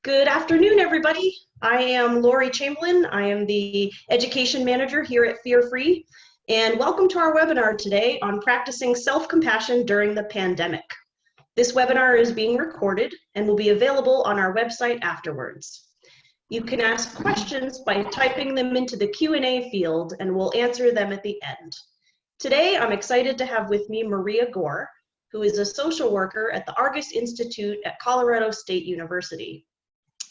Good afternoon, everybody. I am Lori Chamberlain. I am the Education Manager here at Fear Free, and welcome to our webinar today on practicing self-compassion during the pandemic. This webinar is being recorded and will be available on our website afterwards. You can ask questions by typing them into the Q&A field, and we'll answer them at the end. Today, I'm excited to have with me Maria Gore, who is a social worker at the Argus Institute at Colorado State University.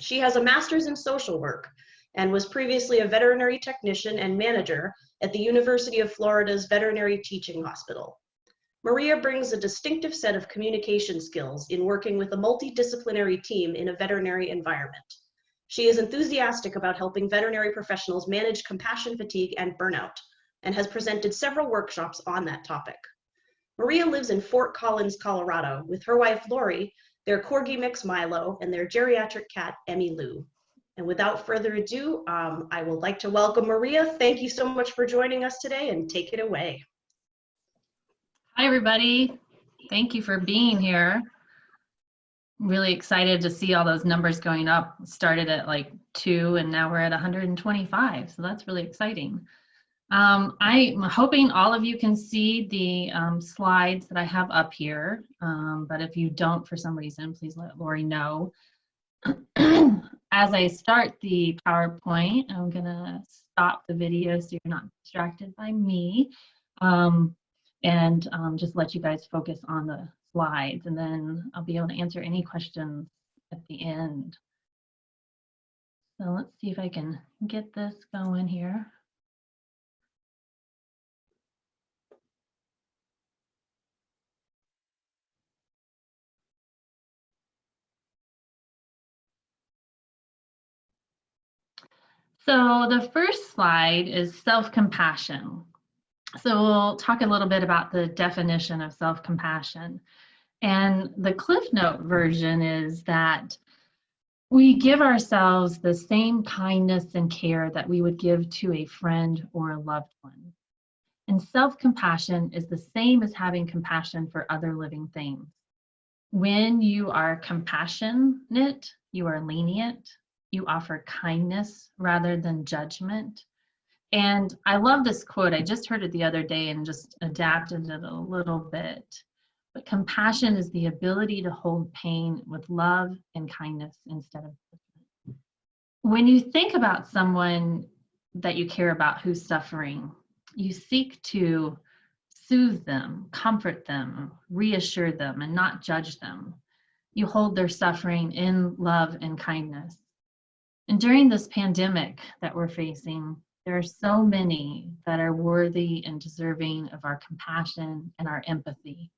She has a master's in social work and was previously a veterinary technician and manager at the University of Florida's Veterinary Teaching Hospital. Maria brings a distinctive set of communication skills in working with a multidisciplinary team in a veterinary environment. She is enthusiastic about helping veterinary professionals manage compassion fatigue and burnout, and has presented several workshops on that topic. Maria lives in Fort Collins, Colorado, with her wife, Lori, their corgi mix Milo, and their geriatric cat, Emmy Lou. And without further ado, I would like to welcome Maria. Thank you so much for joining us today, and take it away. Hi, everybody. Thank you for being here. I'm really excited to see all those numbers going up. It started at like 2 and now we're at 125, so that's really exciting. I'm hoping all of you can see the slides that I have up here, but if you don't for some reason, please let Lori know. As I start the PowerPoint, I'm gonna stop the video so you're not distracted by me, and just let you guys focus on the slides, and then I'll be able to answer any questions at the end. So let's see if I can get this going here. So the first slide is self-compassion. So we'll talk a little bit about the definition of self-compassion. And the Cliff Note version is that we give ourselves the same kindness and care that we would give to a friend or a loved one. And self-compassion is the same as having compassion for other living things. When you are compassionate, you are lenient, you offer kindness rather than judgment. And I love this quote. I just heard it the other day and just adapted it a little bit. But compassion is the ability to hold pain with love and kindness instead of judgment. When you think about someone that you care about who's suffering, you seek to soothe them, comfort them, reassure them, and not judge them. You hold their suffering in love and kindness. And during this pandemic that we're facing, there are so many that are worthy and deserving of our compassion and our empathy.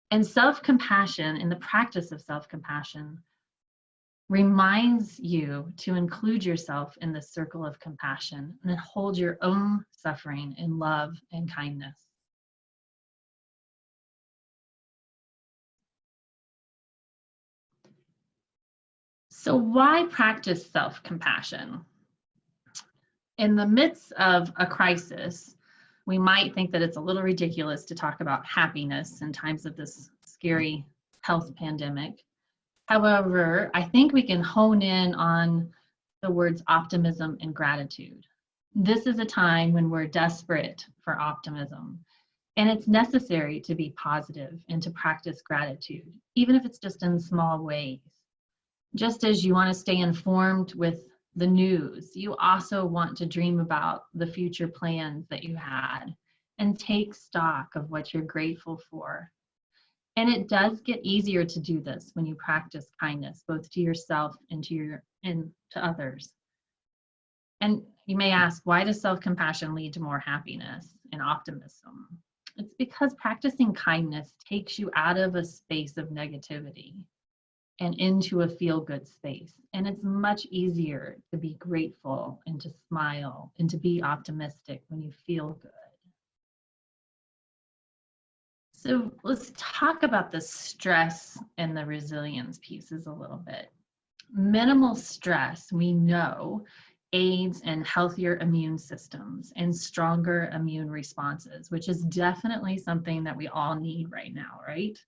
And self-compassion, in the practice of self-compassion, reminds you to include yourself in the circle of compassion and hold your own suffering in love and kindness. So why practice self-compassion? In the midst of a crisis, we might think that it's a little ridiculous to talk about happiness in times of this scary health pandemic. However, I think we can hone in on the words optimism and gratitude. This is a time when we're desperate for optimism, and it's necessary to be positive and to practice gratitude, even if it's just in small ways. Just as you want to stay informed with the news, you also want to dream about the future plans that you had and take stock of what you're grateful for. And it does get easier to do this when you practice kindness, both to yourself and to others. And you may ask, why does self-compassion lead to more happiness and optimism? It's because practicing kindness takes you out of a space of negativity and into a feel-good space. And it's much easier to be grateful and to smile and to be optimistic when you feel good. So let's talk about the stress and the resilience pieces a little bit. Minimal stress, we know, aids in healthier immune systems and stronger immune responses, which is definitely something that we all need right now, right?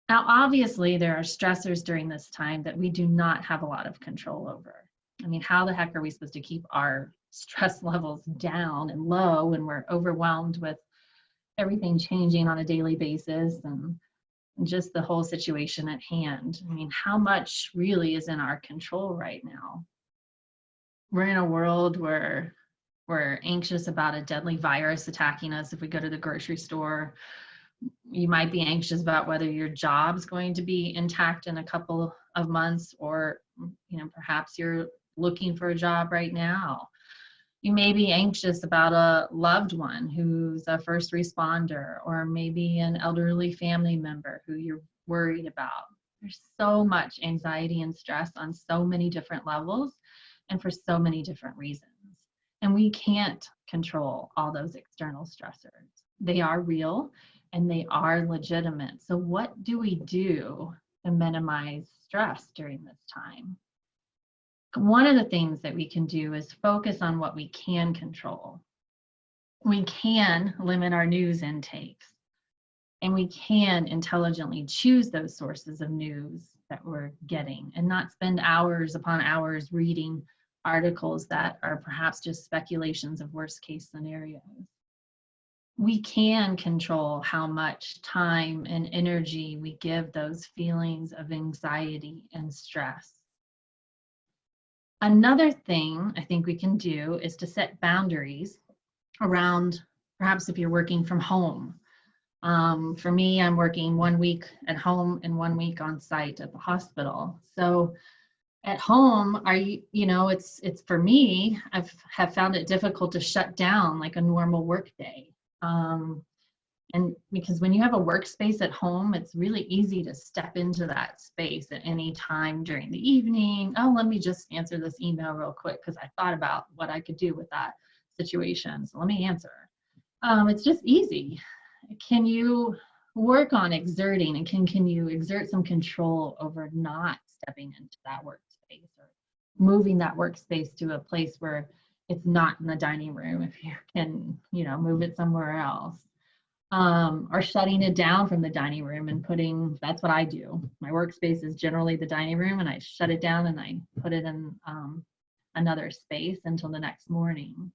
Now, obviously, there are stressors during this time that we do not have a lot of control over. I mean, how the heck are we supposed to keep our stress levels down and low when we're overwhelmed with everything changing on a daily basis and just the whole situation at hand? I mean, how much really is in our control right now? We're in a world where we're anxious about a deadly virus attacking us if we go to the grocery store. You might be anxious about whether your job's going to be intact in a couple of months, or perhaps you're looking for a job right now. You may be anxious about a loved one who's a first responder, or maybe an elderly family member who you're worried about. There's so much anxiety and stress on so many different levels and for so many different reasons. And we can't control all those external stressors. They are real and they are legitimate. So what do we do to minimize stress during this time? One of the things that we can do is focus on what we can control. We can limit our news intakes, and we can intelligently choose those sources of news that we're getting and not spend hours upon hours reading articles that are perhaps just speculations of worst case scenarios. We can control how much time and energy we give those feelings of anxiety and stress. Another thing I think we can do is to set boundaries around, perhaps if you're working from home. For me, I'm working 1 week at home and 1 week on site at the hospital. So at home, it's for me, have found it difficult to shut down like a normal work day. And because when you have a workspace at home, it's really easy to step into that space at any time during the evening. Oh, let me just answer this email real quick because I thought about what I could do with that situation. So let me answer. It's just easy. Can you work on exerting, and can you exert some control over not stepping into that workspace, or moving that workspace to a place where it's not in the dining room if you can, move it somewhere else. Or shutting it down from the dining room and that's what I do. My workspace is generally the dining room, and I shut it down and I put it in another space until the next morning.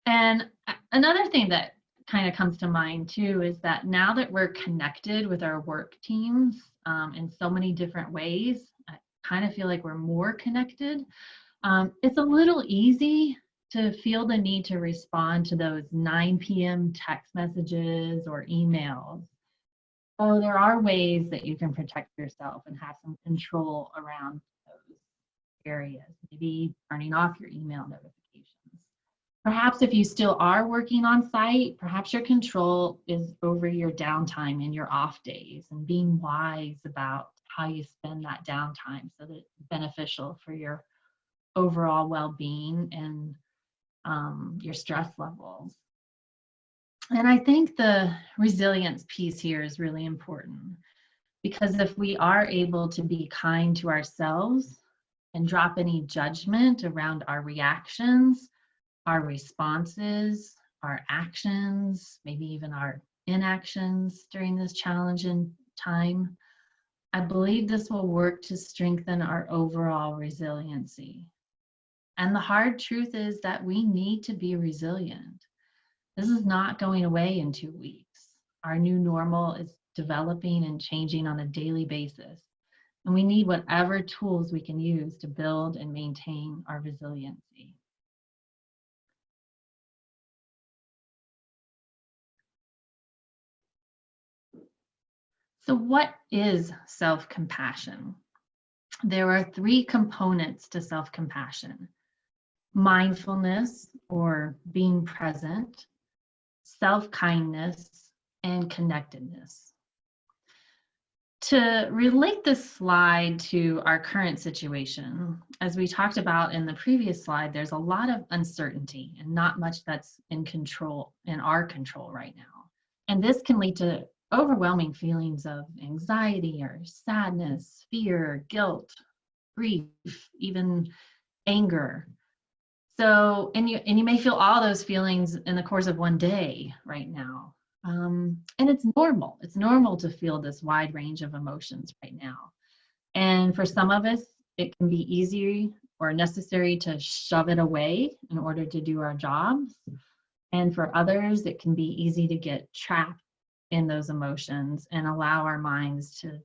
And another thing that kind of comes to mind too is that now that we're connected with our work teams in so many different ways, I kind of feel like we're more connected. It's a little easy to feel the need to respond to those 9 p.m. text messages or emails. So there are ways that you can protect yourself and have some control around those areas. Maybe turning off your email notifications. Perhaps if you still are working on site, perhaps your control is over your downtime and your off days, and being wise about how you spend that downtime so that it's beneficial for your overall well-being and your stress levels. And I think the resilience piece here is really important, because if we are able to be kind to ourselves and drop any judgment around our reactions, our responses, our actions, maybe even our inactions during this challenging time, I believe this will work to strengthen our overall resiliency. And the hard truth is that we need to be resilient. This is not going away in 2 weeks. Our new normal is developing and changing on a daily basis. And we need whatever tools we can use to build and maintain our resiliency. So what is self-compassion? There are 3 components to self-compassion: mindfulness, or being present, self-kindness, and connectedness. To relate this slide to our current situation, as we talked about in the previous slide, there's a lot of uncertainty and not much that's in our control right now. And this can lead to overwhelming feelings of anxiety or sadness, fear, guilt, grief, even anger. So, and you may feel all those feelings in the course of one day right now. And it's normal. It's normal to feel this wide range of emotions right now. And for some of us, it can be easy or necessary to shove it away in order to do our jobs. And for others, it can be easy to get trapped in those emotions and allow our minds to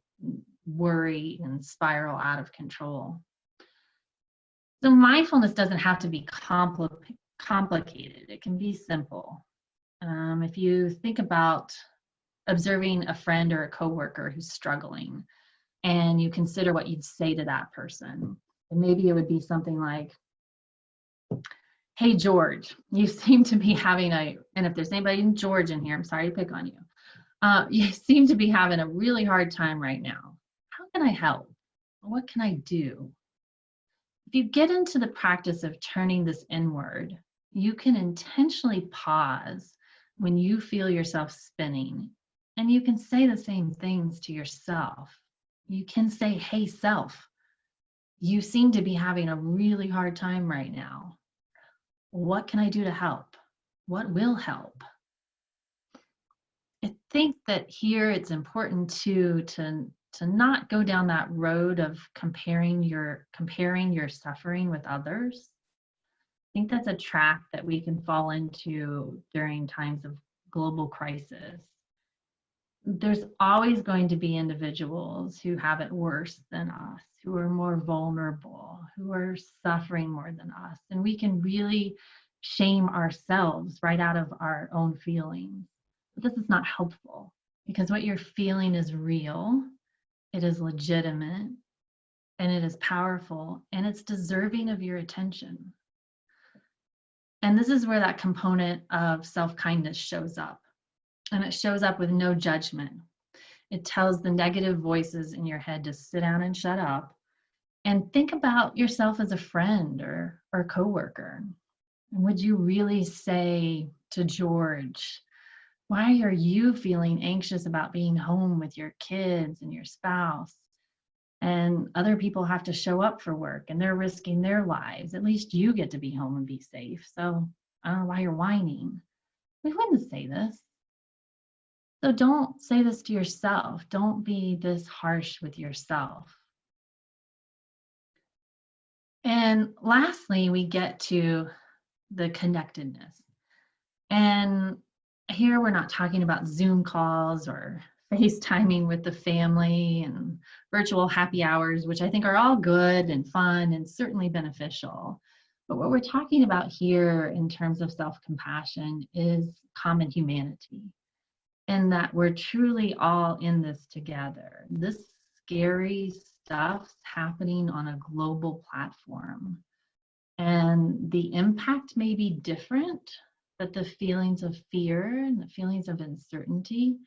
worry and spiral out of control. So mindfulness doesn't have to be complicated. It can be simple. If you think about observing a friend or a coworker who's struggling, and you consider what you'd say to that person, and maybe it would be something like, "Hey, George, you seem to be having and if there's anybody named George in here, I'm sorry to pick on you. You seem to be having a really hard time right now. How can I help? What can I do?" If you get into the practice of turning this inward, you can intentionally pause when you feel yourself spinning, and you can say the same things to yourself. You can say, "Hey, self, you seem to be having a really hard time right now. What can I do to help? What will help?" I think that here it's important to not go down that road of comparing your suffering with others. I think that's a trap that we can fall into during times of global crisis. There's always going to be individuals who have it worse than us, who are more vulnerable, who are suffering more than us. And we can really shame ourselves right out of our own feelings. But this is not helpful, because what you're feeling is real, it is legitimate, and it is powerful, and it's deserving of your attention. And this is where that component of self-kindness shows up. And it shows up with no judgment. It tells the negative voices in your head to sit down and shut up, and think about yourself as a friend or a coworker. And would you really say to George, "Why are you feeling anxious about being home with your kids and your spouse? And other people have to show up for work and they're risking their lives. At least you get to be home and be safe. So I don't know why you're whining." We wouldn't say this. So don't say this to yourself. Don't be this harsh with yourself. And lastly, we get to the connectedness. And here we're not talking about Zoom calls or FaceTiming with the family and virtual happy hours, which I think are all good and fun and certainly beneficial. But what we're talking about here in terms of self-compassion is common humanity, and that we're truly all in this together. This scary stuff's happening on a global platform, and the impact may be different, but the feelings of fear and the feelings of uncertainty,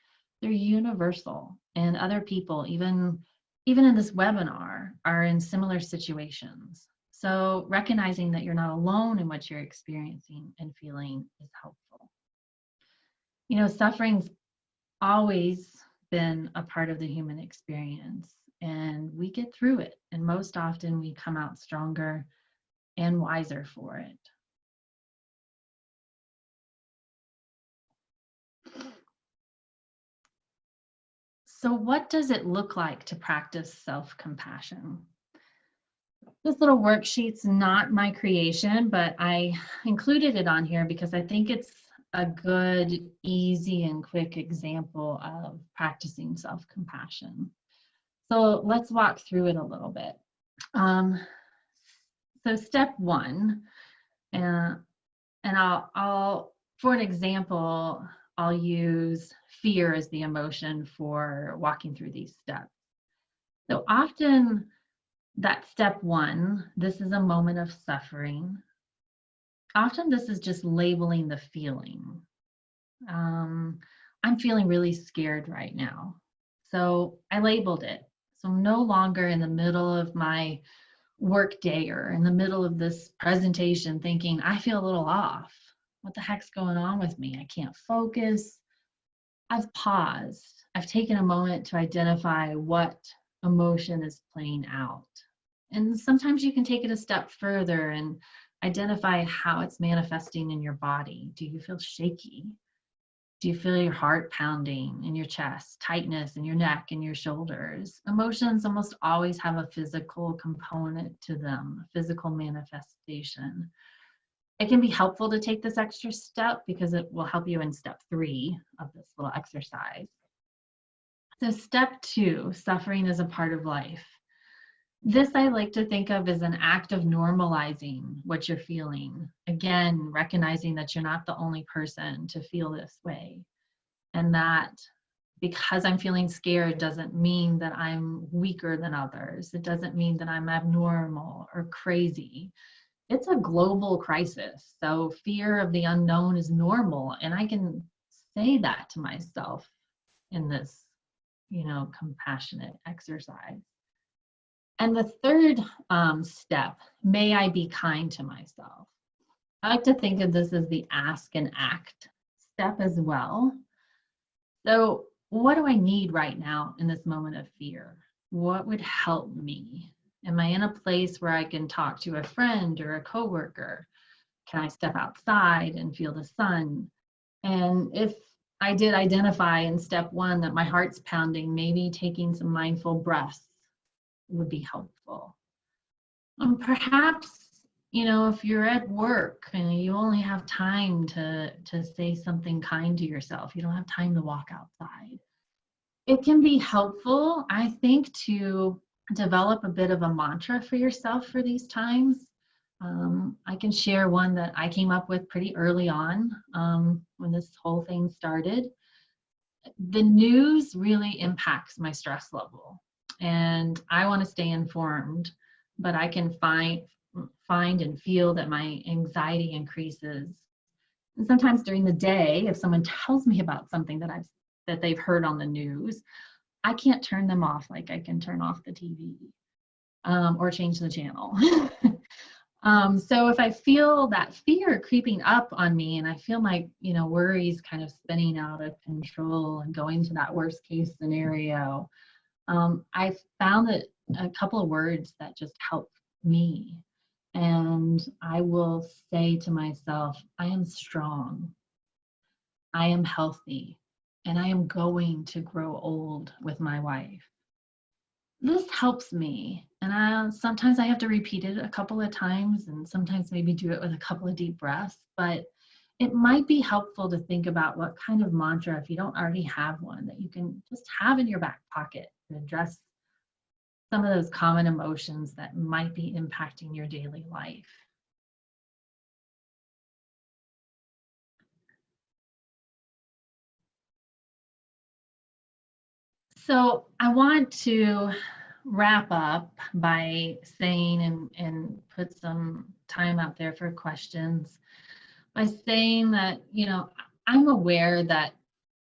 they're universal. And other people, even in this webinar, are in similar situations. So recognizing that you're not alone in what you're experiencing and feeling is helpful. You know, suffering's always been a part of the human experience, and we get through it, and most often we come out stronger and wiser for it. So what does it look like to practice self-compassion? This little worksheet's not my creation, but I included it on here because I think it's a good, easy, and quick example of practicing self-compassion. So let's walk through it a little bit. So step one, and I'll for an example, I'll use fear as the emotion for walking through these steps. So often that step one, this is a moment of suffering. Often this is just labeling the feeling. I'm feeling really scared right now. So I labeled it. So I'm no longer in the middle of my work day or in the middle of this presentation thinking, I feel a little off. What the heck's going on with me? I can't focus. I've paused. I've taken a moment to identify what emotion is playing out. And sometimes you can take it a step further and identify how it's manifesting in your body. Do you feel shaky? Do you feel your heart pounding in your chest, tightness in your neck and your shoulders? Emotions almost always have a physical component to them, a physical manifestation. It can be helpful to take this extra step because it will help you in step 3 of this little exercise. So step 2, suffering is a part of life. This I like to think of as an act of normalizing what you're feeling. Again, recognizing that you're not the only person to feel this way. And that because I'm feeling scared doesn't mean that I'm weaker than others. It doesn't mean that I'm abnormal or crazy. It's a global crisis. So fear of the unknown is normal. And I can say that to myself in this, compassionate exercise. And the third step, may I be kind to myself. I like to think of this as the ask and act step as well. So what do I need right now in this moment of fear? What would help me? Am I in a place where I can talk to a friend or a coworker? Can I step outside and feel the sun? And if I did identify in step 1 that my heart's pounding, maybe taking some mindful breaths would be helpful. Perhaps, if you're at work and you only have time to say something kind to yourself, you don't have time to walk outside. It can be helpful, I think, to develop a bit of a mantra for yourself for these times. I can share one that I came up with pretty early on when this whole thing started. The news really impacts my stress level, and I want to stay informed, but I can find and feel that my anxiety increases. And sometimes during the day, if someone tells me about something that they've heard on the news, I can't turn them off like I can turn off the TV or change the channel. So if I feel that fear creeping up on me and I feel my, worries kind of spinning out of control and going to that worst case scenario, I found that a couple of words that just help me. And I will say to myself, I am strong, I am healthy, and I am going to grow old with my wife. This helps me. And sometimes I have to repeat it a couple of times and sometimes maybe do it with a couple of deep breaths, but it might be helpful to think about what kind of mantra, if you don't already have one, that you can just have in your back pocket to address some of those common emotions that might be impacting your daily life. So I want to wrap up by saying and put some time out there for questions by saying that, I'm aware that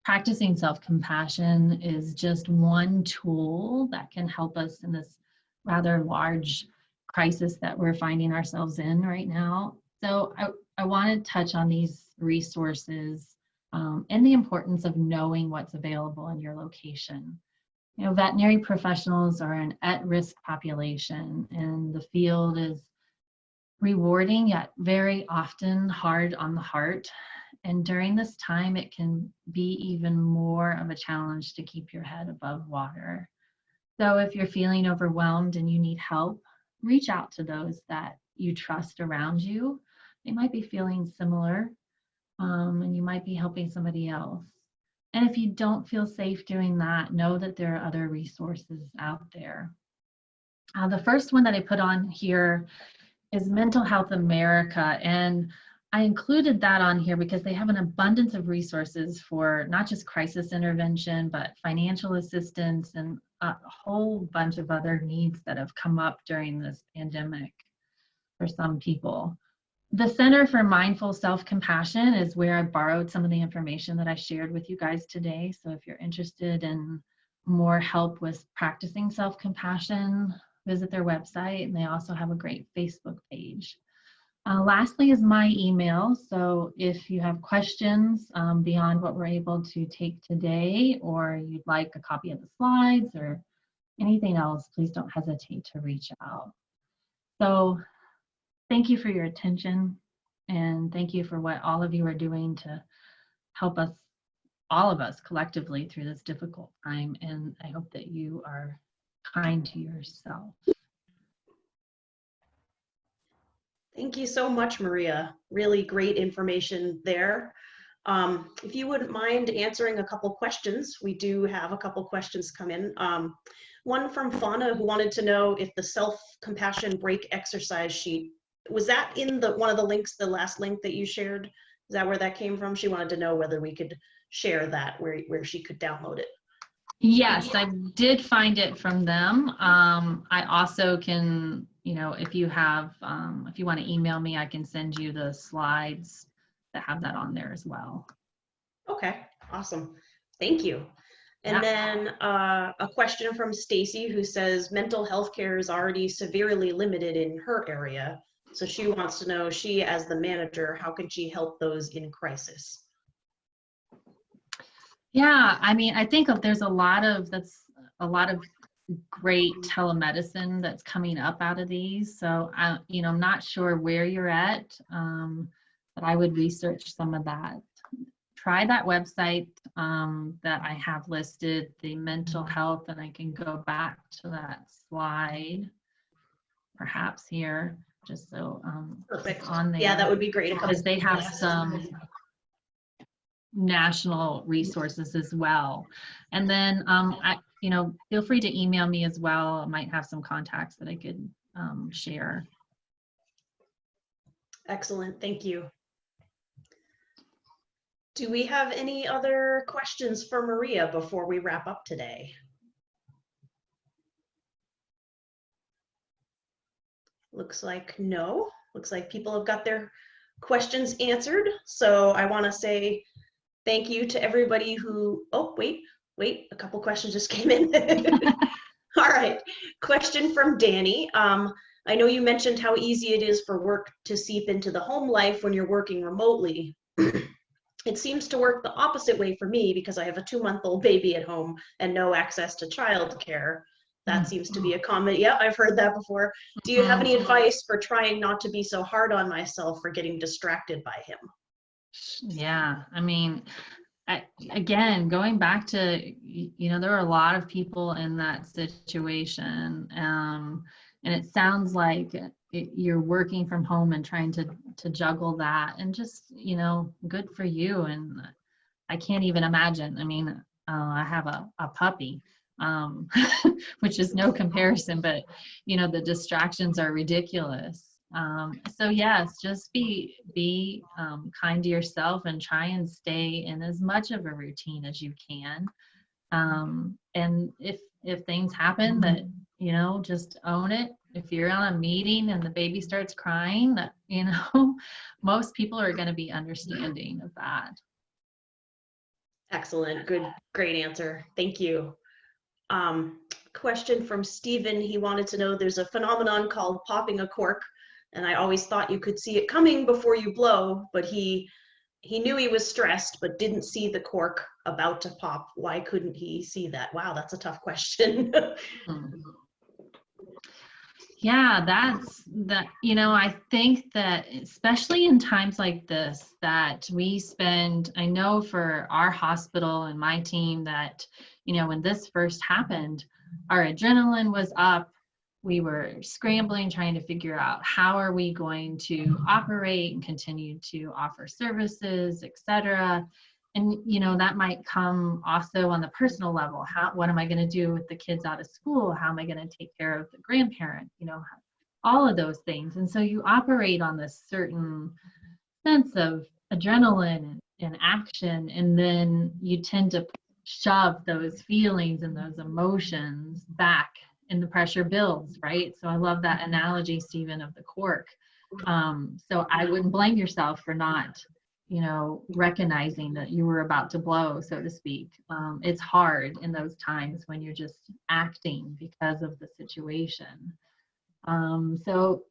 practicing self-compassion is just one tool that can help us in this rather large crisis that we're finding ourselves in right now. So I want to touch on these resources and the importance of knowing what's available in your location. Veterinary professionals are an at-risk population, and the field is rewarding yet very often hard on the heart. And during this time, it can be even more of a challenge to keep your head above water. So if you're feeling overwhelmed and you need help, reach out to those that you trust around you. They might be feeling similar, and you might be helping somebody else. And if you don't feel safe doing that, know that there are other resources out there. The first one that I put on here is Mental Health America. And I included that on here because they have an abundance of resources for not just crisis intervention, but financial assistance and a whole bunch of other needs that have come up during this pandemic for some people. The Center for Mindful Self-Compassion is where I borrowed some of the information that I shared with you guys today. So if you're interested in more help with practicing self-compassion, visit their website, and they also have a great Facebook page. Lastly is my email. So if you have questions beyond what we're able to take today, or you'd like a copy of the slides or anything else, please don't hesitate to reach out. So thank you for your attention, and thank you for what all of you are doing to help us all of us collectively through this difficult time. And I hope that you are kind to yourself. Thank you so much, Maria. Really great information there. If you wouldn't mind answering a couple questions, we do have a couple questions come in. One from Fauna, who wanted to know if the self-compassion break exercise sheet, was that in one of the links, the last link that you shared? Is that where that came from? She wanted to know whether we could share that, where she could download it. Yes, I did find it from them. I also can, if you want to email me, I can send you the slides that have that on there as well. Okay, awesome. Thank you. And then a question from Stacy, who says mental health care is already severely limited in her area. So she wants to know, she as the manager, how can she help those in crisis? Yeah, I mean, I think there's a lot of great telemedicine that's coming up out of these. So I'm not sure where you're at, but I would research some of that. Try that website that I have listed, the mental health, and I can go back to that slide, perhaps here, just so Perfect. on there. Yeah, that would be great. Because they have some national resources as well. And then feel free to email me as well. I might have some contacts that I could share. Excellent, thank you. Do we have any other questions for Maria before we wrap up today? Looks like no. Looks like people have got their questions answered. So I want to say thank you to everybody who, oh, wait, a couple questions just came in. All right, question from Danny. I know you mentioned how easy it is for work to seep into the home life when you're working remotely. It seems to work the opposite way for me because I have a 2-month-old baby at home and no access to childcare. That seems to be a common, yeah, I've heard that before. Do you have any advice for trying not to be so hard on myself for getting distracted by him? Yeah, I mean, again, going back to, there are a lot of people in that situation. And it sounds like you're working from home and trying to juggle that, and just, good for you. And I can't even imagine. I mean, I have a puppy, which is no comparison, but the distractions are ridiculous. So yes, just be kind to yourself and try and stay in as much of a routine as you can. And if things happen that, just own it. If you're on a meeting and the baby starts crying, most people are going to be understanding of that. Excellent, great answer. Thank you. Question from Stephen. He wanted to know, there's a phenomenon called popping a cork, and I always thought you could see it coming before you blow, but he knew he was stressed but didn't see the cork about to pop. Why couldn't he see that? Wow, that's a tough question. Yeah, I think that especially in times like this, that we spend, I know for our hospital and my team that, when this first happened, our adrenaline was up. We were scrambling, trying to figure out how are we going to operate and continue to offer services, et cetera. And, that might come also on the personal level. What am I going to do with the kids out of school? How am I going to take care of the grandparent? All of those things. And so you operate on this certain sense of adrenaline and action, and then you tend to shove those feelings and those emotions back, and the pressure builds, right? So I love that analogy, Stephen, of the cork. So I wouldn't blame yourself for not, recognizing that you were about to blow, so to speak. It's hard in those times when you're just acting because of the situation. So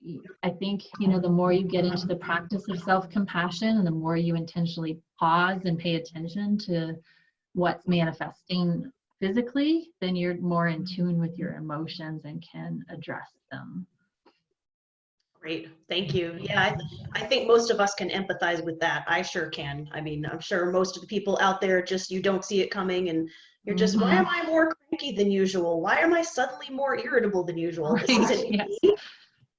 I think, the more you get into the practice of self-compassion, and the more you intentionally pause and pay attention to what's manifesting physically, then you're more in tune with your emotions and can address them. Great, thank you. Yeah, I think most of us can empathize with that. I sure can. I mean, I'm sure most of the people out there just, you don't see it coming and you're just, why Mm-hmm. am I more cranky than usual? Why am I suddenly more irritable than usual? This Right. isn't Yes. me.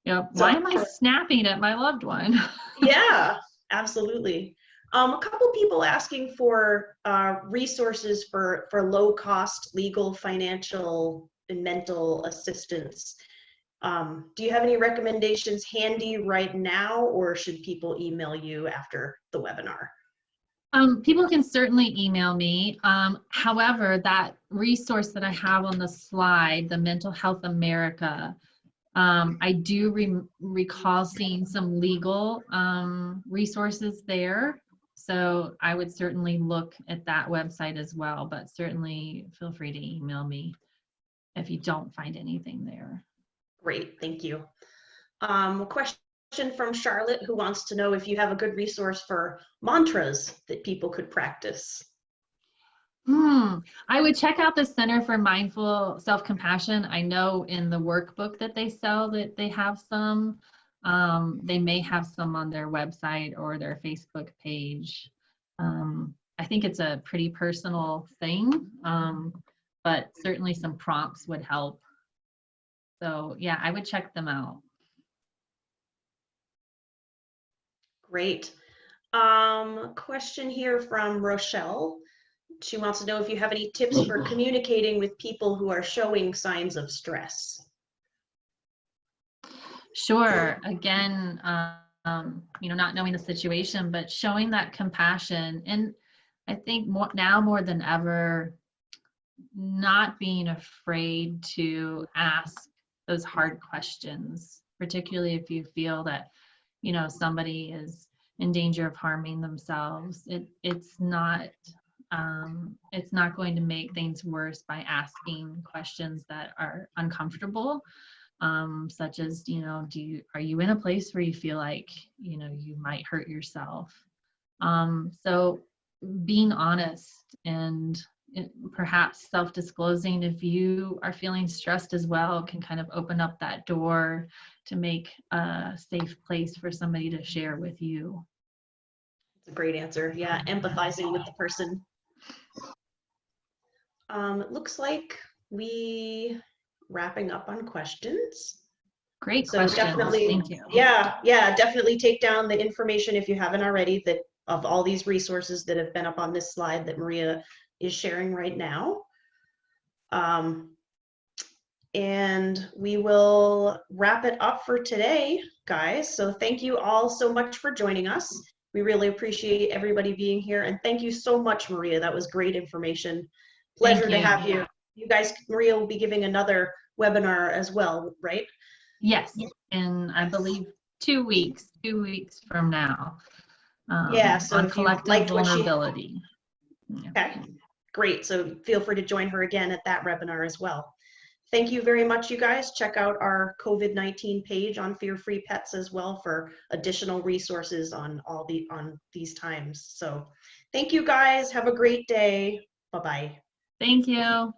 Yep. So, Why am I snapping at my loved one? yeah, absolutely. A couple people asking for resources for low cost legal, financial, and mental assistance. Do you have any recommendations handy right now, or should people email you after the webinar? People can certainly email me. However, that resource that I have on the slide, the Mental Health America, I do recall seeing some legal resources there. So I would certainly look at that website as well, but certainly feel free to email me if you don't find anything there. Great, thank you. A question from Charlotte, who wants to know if you have a good resource for mantras that people could practice. I would check out the Center for Mindful Self-Compassion. I know in the workbook that they sell that they have some. They may have some on their website or their Facebook page. I think it's a pretty personal thing, but certainly some prompts would help. So yeah, I would check them out. Great. Question here from Rochelle. She wants to know if you have any tips for communicating with people who are showing signs of stress. Sure. Again, not knowing the situation, but showing that compassion. And I think now more than ever, not being afraid to ask those hard questions, particularly if you feel that, somebody is in danger of harming themselves. It's not going to make things worse by asking questions that are uncomfortable, such as, are you in a place where you feel like, you might hurt yourself? So being honest and perhaps self-disclosing if you are feeling stressed as well can kind of open up that door to make a safe place for somebody to share with you. It's a great answer. Yeah, empathizing with the person. It looks like we wrapping up on questions. Great So question. definitely, Thank you. yeah, definitely take down the information if you haven't already, that of all these resources that have been up on this slide that Maria is sharing right now. And we will wrap it up for today, guys. So thank you all so much for joining us. We really appreciate everybody being here. And thank you so much, Maria. That was great information. Pleasure to have you. You guys, Maria will be giving another webinar as well, right? Yes, in I believe 2 weeks from now. Yeah, so on if you collective liked vulnerability. Okay, great. So feel free to join her again at that webinar as well. Thank you very much, you guys. Check out our COVID-19 page on Fear Free Pets as well for additional resources on these times. So thank you guys. Have a great day. Bye-bye. Thank you.